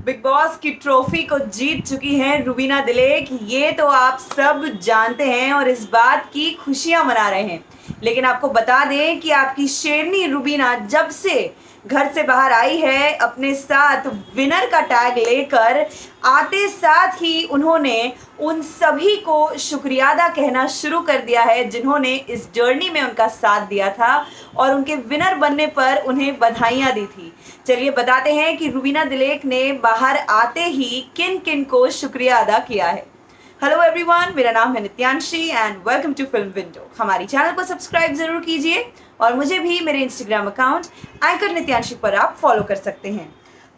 Big boss की trophy को जीत चुकी हैं रुबीना दिलेक। ये तो आप सब जानते हैं और इस बात की खुशियां मना रहे हैं। लेकिन आपको बता दें कि आपकी शेरनी रुबीना जब से घर से बाहर आई है, अपने साथ विनर का टैग लेकर आते साथ ही उन्होंने उन सभी को शुक्रिया अदा कहना शुरू कर दिया है जिन्होंने इस जर्नी में उनका साथ दिया था और उनके विनर बनने पर उन्हें बधाइयाँ दी थी। चलिए बताते हैं कि रुबीना दिलेक ने बाहर आते ही किन किन को शुक्रिया अदा किया है। हेलो एवरीवन, मेरा नाम है Nityanshi and welcome to film window. हमारी चैनल को सब्सक्राइब जरूर कीजिए और मुझे भी मेरे इंस्टाग्राम अकाउंट एंकर नित्यांशी पर आप फॉलो कर सकते हैं।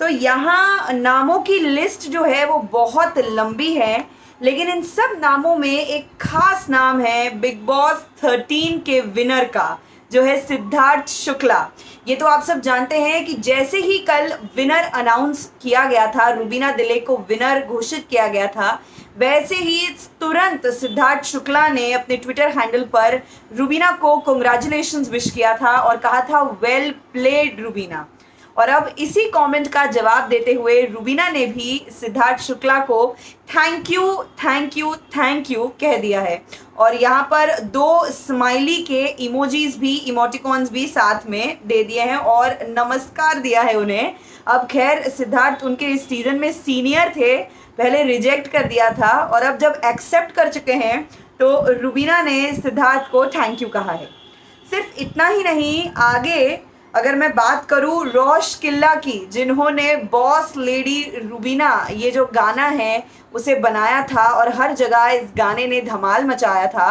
तो यहाँ नामों की लिस्ट जो है वो बहुत लंबी है, लेकिन इन सब नामों में एक खास नाम है बिग बॉस 13 के विनर का, जो है सिद्धार्थ शुक्ला। ये तो आप सब जानते हैं कि जैसे ही कल विनर अनाउंस किया गया था, रुबीना दिलेक को विनर घोषित किया गया था, वैसे ही तुरंत सिद्धार्थ शुक्ला ने अपने ट्विटर हैंडल पर रुबीना को कॉन्ग्रेचुलेशंस विश किया था और कहा था वेल प्लेड रुबीना। और अब इसी कमेंट का जवाब देते हुए रुबीना ने भी सिद्धार्थ शुक्ला को thank you thank you thank you कह दिया है और यहाँ पर 2 स्माइली के इमोटिकॉन्स भी साथ में दे दिए हैं और नमस्कार दिया है उन्हें। अब खैर सिद्धार्थ उनके इस सीज़न में सीनियर थे, पहले रिजेक्ट कर दिया था और अब जब एक्सेप्ट कर चुके हैं तो रुबीना ने सिद्धार्थ को थैंक यू कहा है। सिर्फ इतना ही नहीं, आगे अगर मैं बात करूँ रोश किल्ला की, जिन्होंने बॉस लेडी रुबीना ये जो गाना है उसे बनाया था और हर जगह इस गाने ने धमाल मचाया था।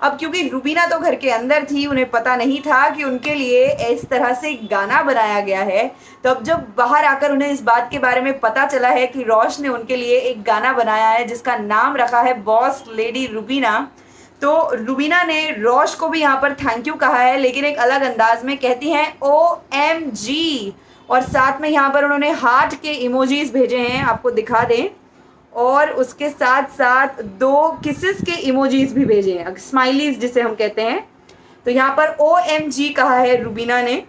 अब क्योंकि रुबीना तो घर के अंदर थी, उन्हें पता नहीं था कि उनके लिए इस तरह से गाना बनाया गया है। तो अब जब बाहर आकर उन्हें इस बात के बारे में पता चला है कि रोश ने उनके लिए एक गाना बनाया है जिसका नाम रखा है बॉस लेडी रुबीना, तो रुबीना ने रोश को भी यहाँ पर थैंक यू कहा है, लेकिन एक अलग अंदाज में कहती हैं OMG और साथ में यहाँ पर उन्होंने हार्ट के इमोजीज भेजे हैं, आपको दिखा दें, और उसके साथ साथ 2 किसेस के इमोजीज भी भेजे हैं, स्माइलीज जिसे हम कहते हैं। तो यहाँ पर OMG कहा है रुबीना ने।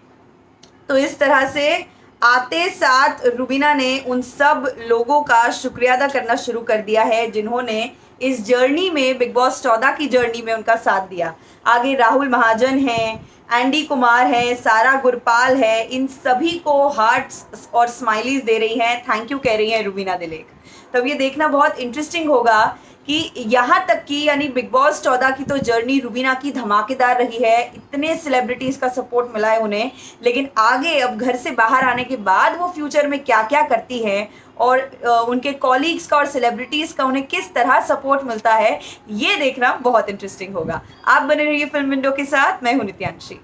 तो इस तरह से आते साथ रुबीना ने उन सब लोगों का शुक्रिया अदा करना शुरू कर दिया है जिन्होंने इस जर्नी में, बिग बॉस 14 की जर्नी में उनका साथ दिया। आगे राहुल महाजन हैं, एंडी कुमार हैं, सारा गुरपाल है, इन सभी को हार्ट्स और स्माइलीज दे रही हैं, थैंक यू कह रही हैं रुबीना दिलेक। तब ये देखना बहुत इंटरेस्टिंग होगा कि यहाँ तक कि यानी बिग बॉस 14 की तो जर्नी रुबीना की धमाकेदार रही है, इतने सेलिब्रिटीज़ का सपोर्ट मिला है उन्हें, लेकिन आगे अब घर से बाहर आने के बाद वो फ्यूचर में क्या क्या करती है और उनके कॉलीग्स का और सेलिब्रिटीज़ का उन्हें किस तरह सपोर्ट मिलता है, ये देखना बहुत इंटरेस्टिंग होगा। आप बने रहिए फिल्म विंडो के साथ, मैं हूँ नित्यांशी।